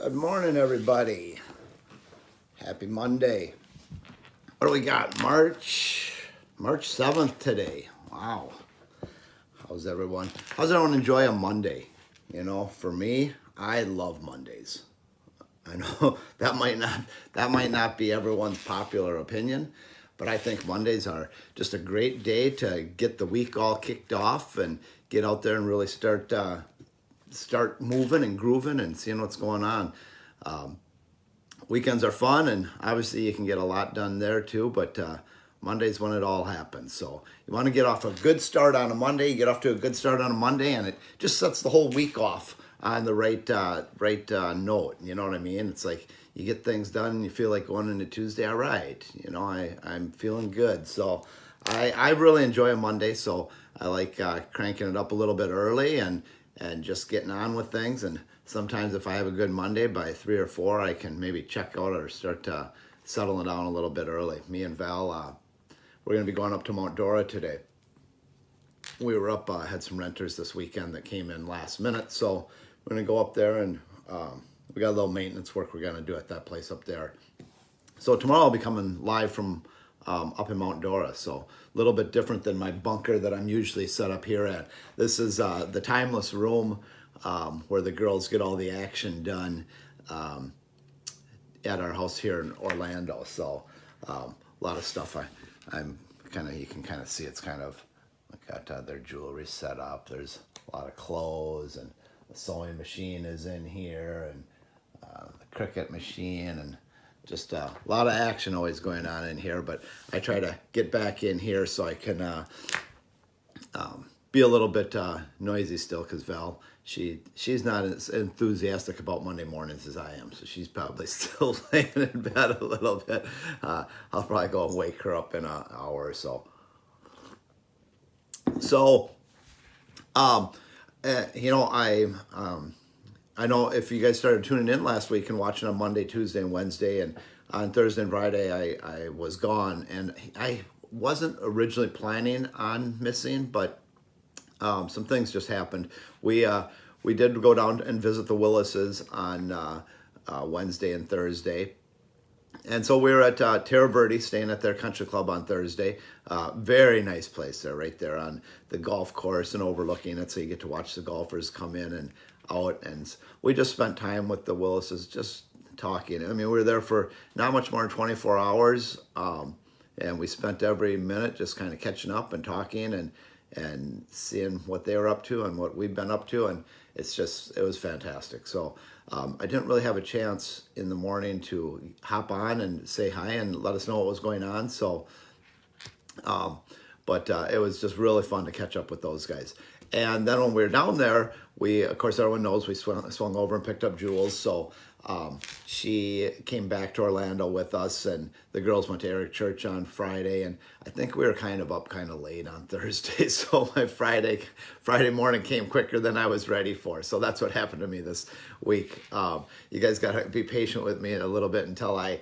Good morning, everybody. Happy Monday. What do we got? March 7th today. Wow. How's everyone enjoy a Monday? For me, I love Mondays. I know that might not be everyone's popular opinion, but I think Mondays are just a great day to get the week all kicked off and get out there and really start moving and grooving and seeing what's going on. Weekends are fun, and obviously you can get a lot done there too, but Monday's when it all happens. So you want to get off a good start on a Monday, you get off to a good start on a Monday, and it just sets the whole week off on the right note. You know what I mean? It's like you get things done and you feel like going into Tuesday. All right, I'm feeling good. So I really enjoy a Monday, so I like cranking it up a little bit early and just getting on with things. And sometimes if I have a good Monday by 3 or 4, I can maybe check out or start settling down a little bit early. Me and Val, we're going to be going up to Mount Dora today. We were up, had some renters this weekend that came in last minute, so we're going to go up there and we got a little maintenance work we're going to do at that place up there. So tomorrow I'll be coming live from up in Mount Dora, so a little bit different than my bunker that I'm usually set up here at. This is the timeless room where the girls get all the action done at our house here in Orlando. So a lot of stuff I'm kind of, you can kind of see it's kind of got their jewelry set up. There's a lot of clothes, and the sewing machine is in here, and the Cricut machine, and just a lot of action always going on in here. But I try to get back in here so I can be a little bit noisy still, because Val, she's not as enthusiastic about Monday mornings as I am, so she's probably still laying in bed a little bit. I'll probably go and wake her up in an hour or so. So, I know if you guys started tuning in last week and watching on Monday, Tuesday, and Wednesday, and on Thursday and Friday, I was gone, and I wasn't originally planning on missing, but some things just happened. We did go down and visit the Willises on Wednesday and Thursday. And so we were at Terra Verde, staying at their country club on Thursday. Very nice place there, right there on the golf course and overlooking it, so you get to watch the golfers come in and out. And we just spent time with the Willises, just talking. I mean, we were there for not much more than 24 hours, and we spent every minute just kind of catching up and talking and seeing what they were up to and what we've been up to, and it was fantastic. So I didn't really have a chance in the morning to hop on and say hi and let us know what was going on. So, but it was just really fun to catch up with those guys. And then when we were down there, of course, everyone knows we swung over and picked up Jules. So she came back to Orlando with us, and the girls went to Eric Church on Friday, and I think we were kind of up kind of late on Thursday, so my Friday morning came quicker than I was ready for. So that's what happened to me this week. You guys got to be patient with me a little bit until I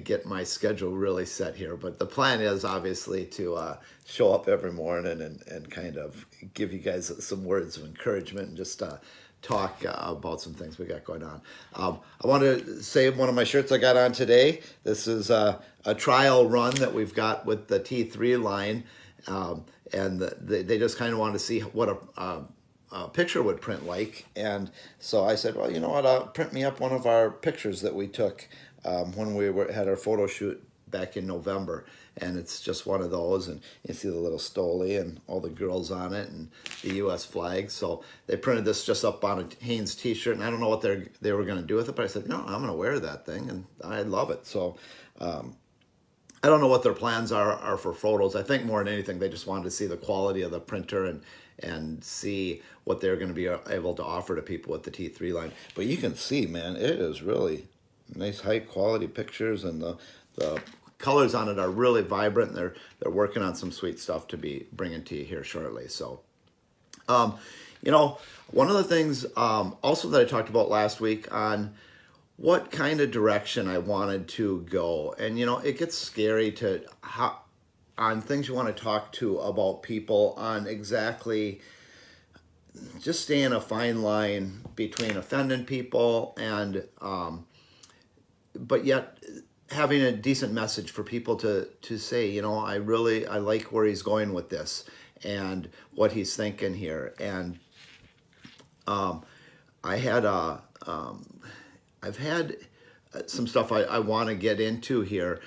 get my schedule really set here, but the plan is obviously to show up every morning and kind of give you guys some words of encouragement and just talk about some things we got going on. I want to say one of my shirts I got on today. This is a trial run that we've got with the T3 line, and they just kind of wanted to see what a picture would print like. And so I said, well, you know what, print me up one of our pictures that we took when we had our photo shoot back in November. And it's just one of those, and you see the little stole and all the girls on it and the U.S. flag. So they printed this just up on a Hanes t-shirt, and I don't know what they were going to do with it, but I said, no, I'm going to wear that thing, and I love it. So I don't know what their plans are for photos. I think more than anything, they just wanted to see the quality of the printer and see what they're going to be able to offer to people with the T3 line. But you can see, man, it is really nice high quality pictures, and the colors on it are really vibrant, and they're working on some sweet stuff to be bringing to you here shortly. So, one of the things also that I talked about last week on what kind of direction I wanted to go, and it gets scary on things you want to talk to about people on exactly just staying a fine line between offending people and but yet having a decent message for people to say, you know, I like where he's going with this and what he's thinking here. And I had I've had some stuff I want to get into here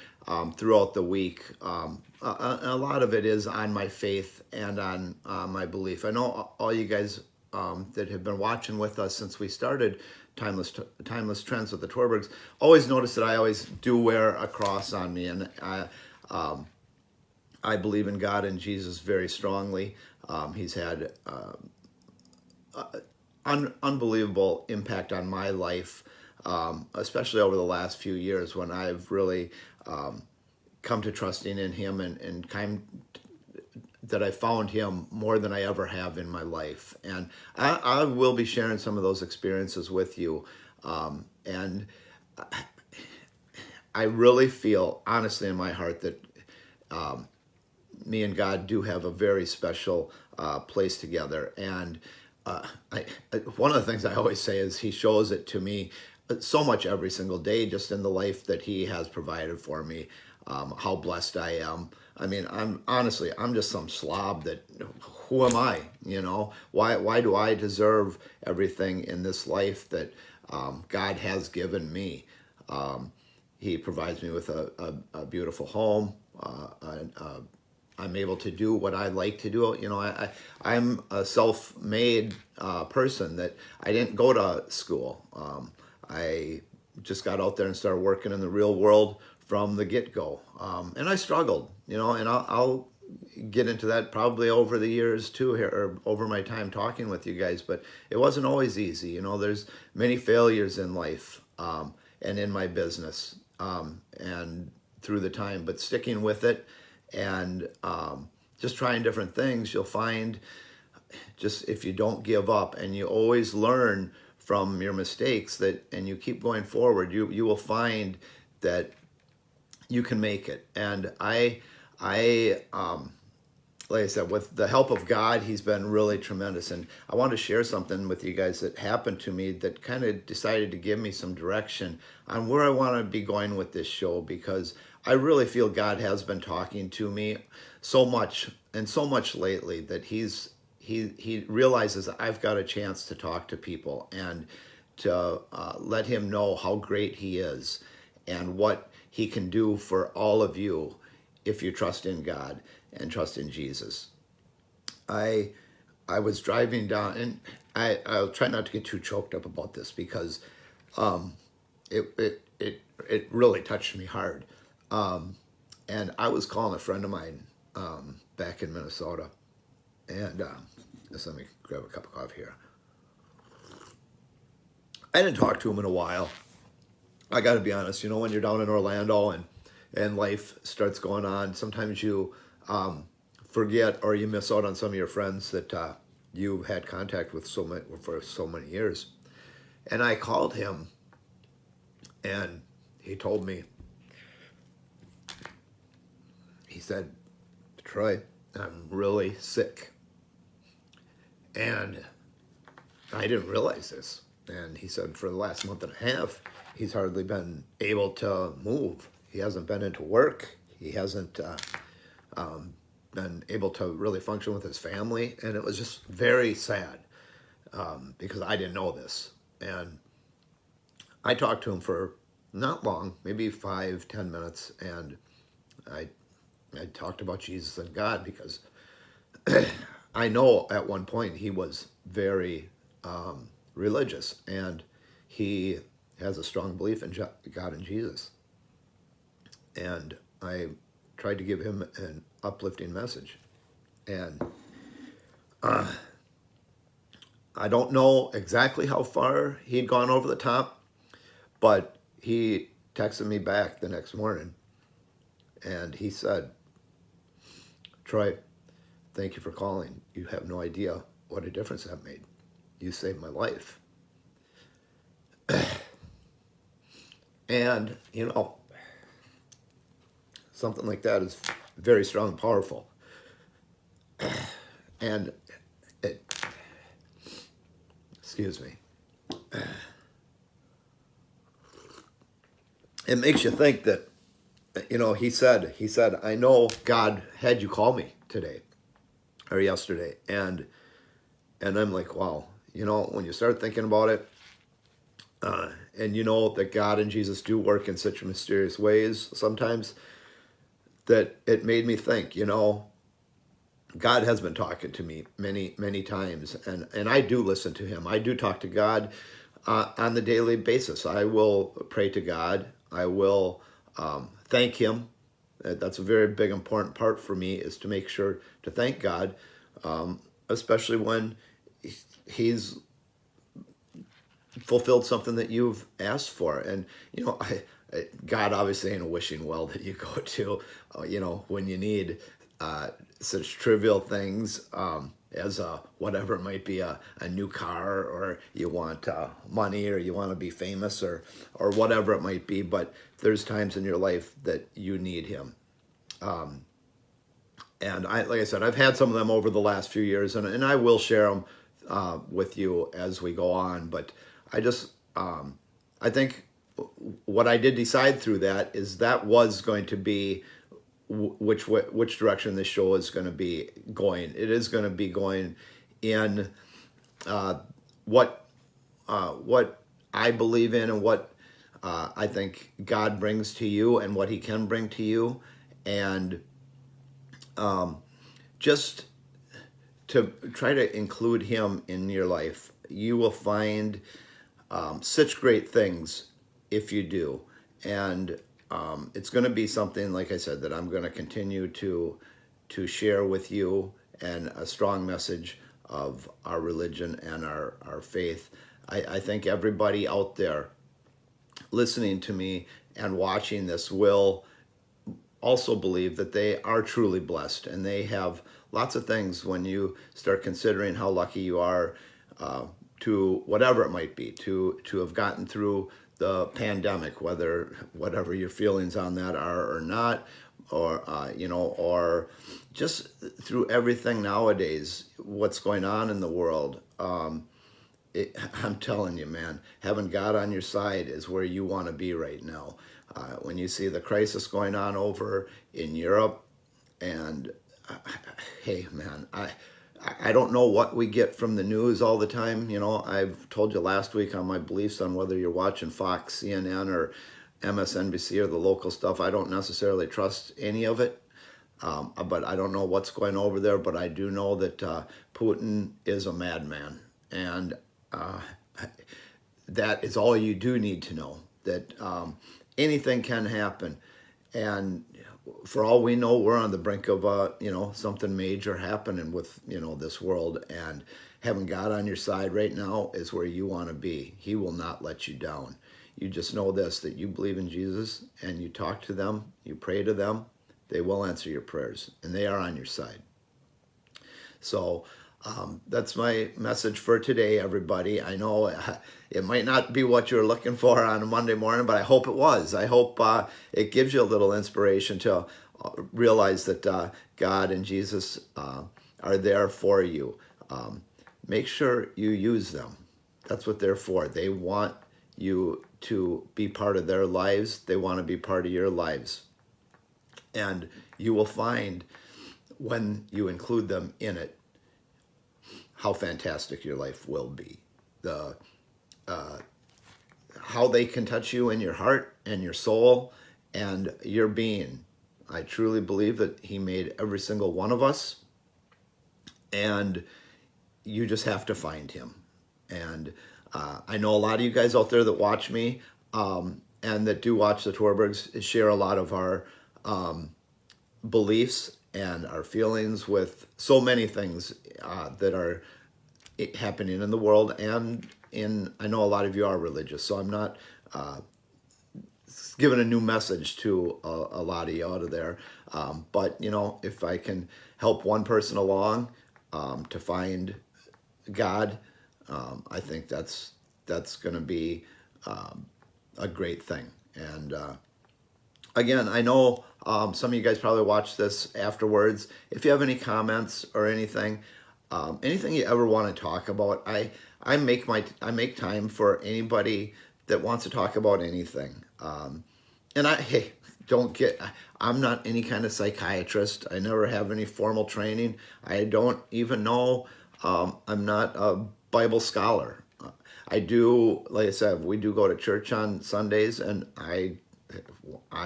throughout the week. A lot of it is on my faith and on my belief. I know all you guys that have been watching with us since we started Timeless Trends with the Torbergs always notice that I always do wear a cross on me, and I believe in God and Jesus very strongly. He's had unbelievable impact on my life, especially over the last few years when I've really come to trusting in him and that I found him more than I ever have in my life. And I will be sharing some of those experiences with you. And I really feel honestly in my heart that me and God do have a very special place together. And one of the things I always say is he shows it to me so much every single day, just in the life that he has provided for me, how blessed I am. I mean, I'm just some slob that, who am I? You know, why do I deserve everything in this life that God has given me? He provides me with a beautiful home. I'm able to do what I like to do. You know, I'm a self-made person that I didn't go to school. I just got out there and started working in the real world from the get-go. And I struggled, you know, and I'll get into that probably over the years too here, or over my time talking with you guys, but it wasn't always easy. You know, there's many failures in life and in my business and through the time, but sticking with it and just trying different things, you'll find just if you don't give up and you always learn from your mistakes that and you keep going forward, you will find that you can make it. And I like I said, with the help of God, he's been really tremendous. And I want to share something with you guys that happened to me that kind of decided to give me some direction on where I want to be going with this show, because I really feel God has been talking to me so much and so much lately that he realizes that I've got a chance to talk to people and to let him know how great he is and what he can do for all of you if you trust in God and trust in Jesus. I was driving down, and I'll try not to get too choked up about this because it really touched me hard. And I was calling a friend of mine back in Minnesota, and just let me grab a cup of coffee here. I didn't talk to him in a while. I got to be honest, you know, when you're down in Orlando and life starts going on, sometimes you forget or you miss out on some of your friends that you've had contact with for so many years. And I called him, and he told me, he said, Troy, I'm really sick. And I didn't realize this. And he said for the last month and a half, he's hardly been able to move. He hasn't been into work. He hasn't been able to really function with his family. And it was just very sad because I didn't know this. And I talked to him for not long, maybe 5-10 minutes. And I talked about Jesus and God because I know at one point he was very religious, and he has a strong belief in God and Jesus. And I tried to give him an uplifting message. And I don't know exactly how far he'd gone over the top, but he texted me back the next morning, and he said, Troy, thank you for calling. You have no idea what a difference that made. You saved my life. And, you know, something like that is very strong and powerful. And excuse me, it makes you think that, he said, I know God had you call me today or yesterday. And I'm like, wow, when you start thinking about it, and that God and Jesus do work in such mysterious ways sometimes, that it made me think, God has been talking to me many, many times, and I do listen to him. I do talk to God on the daily basis. I will pray to God. I will thank him. That's a very big, important part for me, is to make sure to thank God, especially when he's fulfilled something that you've asked for. And, God obviously ain't a wishing well that you go to, when you need such trivial things as whatever it might be, a new car, or you want money, or you want to be famous, or whatever it might be. But there's times in your life that you need him. And like I said, I've had some of them over the last few years, and I will share them with you as we go on. But I just, I think what I did decide through that is that was going to be which direction this show is going to be going. It is going to be going in what I believe in, and what I think God brings to you, and what he can bring to you. And just to try to include him in your life. You will find such great things if you do. And it's going to be something, like I said, that I'm going to continue to share with you, and a strong message of our religion and our faith. I think everybody out there listening to me and watching this will also believe that they are truly blessed, and they have lots of things. When you start considering how lucky you are to whatever it might be, to have gotten through the pandemic, whatever your feelings on that are or not, or or just through everything nowadays, what's going on in the world. I'm telling you, man, having God on your side is where you want to be right now. When you see the crisis going on over in Europe, and hey, man, I don't know what we get from the news all the time. I've told you last week on my beliefs on whether you're watching Fox, CNN, or MSNBC, or the local stuff. I don't necessarily trust any of it. But I don't know what's going over there. But I do know that Putin is a madman, and that is all you do need to know. That anything can happen, and for all we know, we're on the brink of something major happening with this world. And having God on your side right now is where you want to be. He will not let you down. You just know this, that you believe in Jesus, and you talk to them, you pray to them, they will answer your prayers, and they are on your side. So that's my message for today, everybody. I know it might not be what you're looking for on a Monday morning, but I hope it was. I hope it gives you a little inspiration to realize that God and Jesus are there for you. Make sure you use them. That's what they're for. They want you to be part of their lives. They want to be part of your lives. And you will find, when you include them in it, how fantastic your life will be. How they can touch you in your heart and your soul and your being. I truly believe that he made every single one of us, and you just have to find him. And I know a lot of you guys out there that watch me and that do watch the Torbergs share a lot of our beliefs and our feelings with so many things that are happening in the world. And I know a lot of you are religious, so I'm not giving a new message to a lot of you out of there. But if I can help one person along to find God, I think that's going to be a great thing. And again, I know some of you guys probably watch this afterwards. If you have any comments or anything, anything you ever want to talk about, I make time for anybody that wants to talk about anything. And hey, don't get, I'm not any kind of psychiatrist. I never have any formal training. I don't even know, I'm not a Bible scholar. I do, like I said, we do go to church on Sundays, and I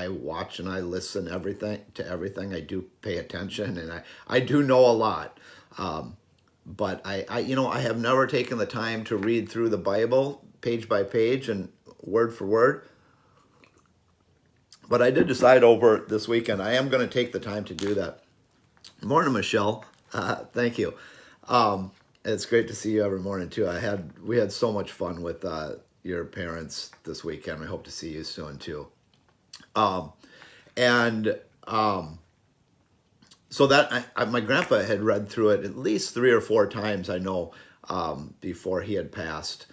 watch and I listen to everything. I do pay attention, and I do know a lot. But I have never taken the time to read through the Bible page by page and word for word. But I did decide over this weekend I am going to take the time to do that. Morning, Michelle. Thank you. It's great to see you every morning too. We had so much fun with your parents this weekend. I hope to see you soon too. And so that my grandpa had read through it at least 3 or 4 times, I know, before he had passed.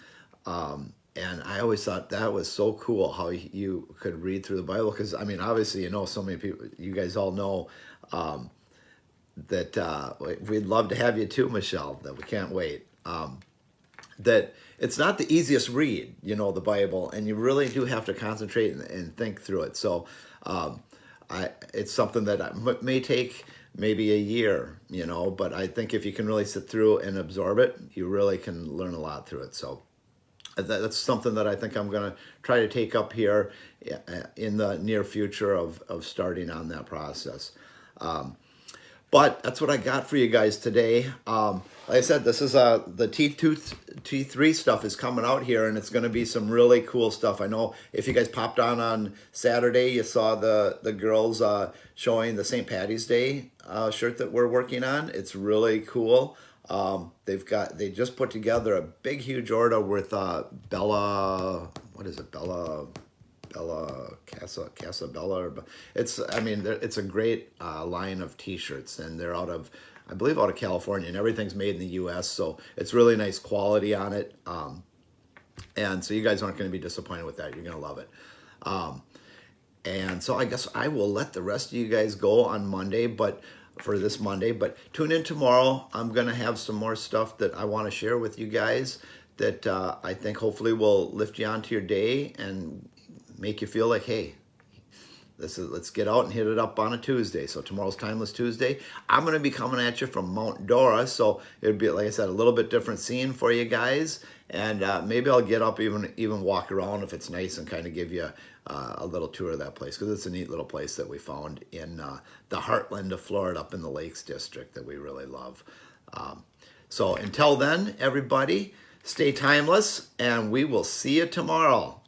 And I always thought that was so cool how you could read through the Bible. Because, I mean, obviously, so many people, you guys all know that we'd love to have you too, Michelle, that we can't wait. That it's not the easiest read, the Bible, and you really do have to concentrate and think through it. So it's something that may take maybe a year, but I think if you can really sit through and absorb it, you really can learn a lot through it. So that's something that I think I'm going to try to take up here in the near future of starting on that process. But that's what I got for you guys today. Like I said, this is the T3 stuff is coming out here, and it's going to be some really cool stuff. I know if you guys popped on Saturday, you saw the girls showing the St. Patty's Day shirt that we're working on. It's really cool. They just put together a big, huge order with Bella, what is it, Bella Casa Bella. It's a great line of T-shirts, and they're I believe out of California, and everything's made in the U.S. So it's really nice quality on it. And so you guys aren't going to be disappointed with that. You're going to love it. And so I guess I will let the rest of you guys go on Monday, but tune in tomorrow. I'm going to have some more stuff that I want to share with you guys that I think hopefully will lift you onto your day and make you feel like, hey, let's get out and hit it up on a Tuesday. So tomorrow's Timeless Tuesday. I'm going to be coming at you from Mount Dora, so it'll be, like I said, a little bit different scene for you guys. And maybe I'll get up, even walk around if it's nice, and kind of give you a little tour of that place, because it's a neat little place that we found in the heartland of Florida, up in the Lakes District, that we really love. So until then, everybody, stay timeless, and we will see you tomorrow.